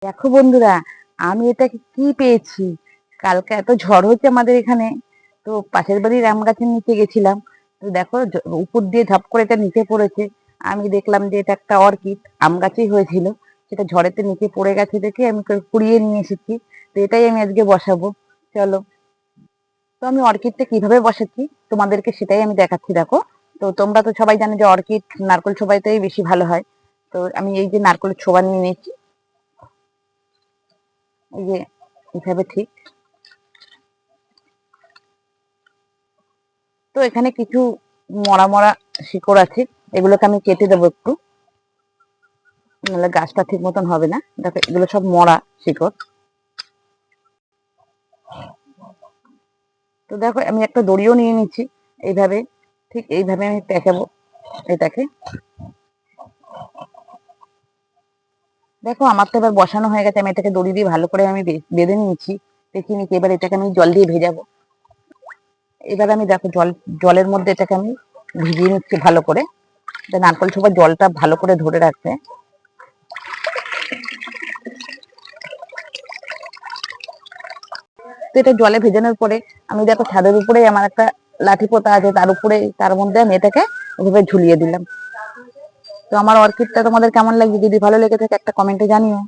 দেখো বন্ধুরা, আমি এটাকে কি পেয়েছি। কালকে এত ঝড় হচ্ছে আমাদের এখানে, তো পাশের বাড়ির আম গাছের নিচে গেছিলাম। তো দেখো উপর দিয়ে ঝপ করে এটা নিচে পড়েছে। আমি দেখলাম যে এটা একটা অর্কিড, আম গাছেই হয়েছিল। সেটা ঝড়েতে নিচে পড়ে গেছে দেখে আমি কুড়িয়ে নিয়ে এসেছি। তো এটাই আমি আজকে বসাবো। চলো। তো আমি অর্কিডটা কিভাবে বসাচ্ছি তোমাদেরকে সেটাই আমি দেখাচ্ছি, দেখো। তো তোমরা তো সবাই জানো যে অর্কিড নারকেল ছোবাইতেই বেশি ভালো হয়। তো আমি এই যে নারকেল ছোবা নিয়ে নিয়েছি, এই যে এইভাবে ঠিক। তো এখানে কিছু মরা মরা শিকড় আছে, এগুলোকে আমি কেটে দেবো একটু, নাহলে গাছটা ঠিক মতন হবে না। দেখো এগুলো সব মরা শিকড়। তো দেখো আমি একটা দড়িও নিয়ে নিচ্ছি, এইভাবে ঠিক এইভাবে আমি পেঁচাবো এটাকে। দেখো আমার তো এবার বসানো হয়ে গেছে, আমি এটাকে দড়ি দিয়ে ভালো করে আমি বেঁধে নিয়েছি, পেঁচিয়ে নিচ্ছি। এবার এটাকে আমি জল দিয়ে ভেজাবো। এবার আমি দেখো জলের মধ্যে এটাকে আমি ভিজিয়ে নিচ্ছি ভালো করে। নারকেল ছোবার জলটা ভালো করে ধরে রাখবে। তো এটা জলে ভেজানোর পরে আমি দেখো ছাদের উপরে আমার একটা লাঠি পোতা আছে, তার উপরে তার মধ্যে আমি এটাকে ওভাবে ঝুলিয়ে দিলাম। তো আমার অর্কিডটা তোমাদের কেমন লাগছে, যদি ভালো লেগে থাকে একটা কমেন্টে জানিও।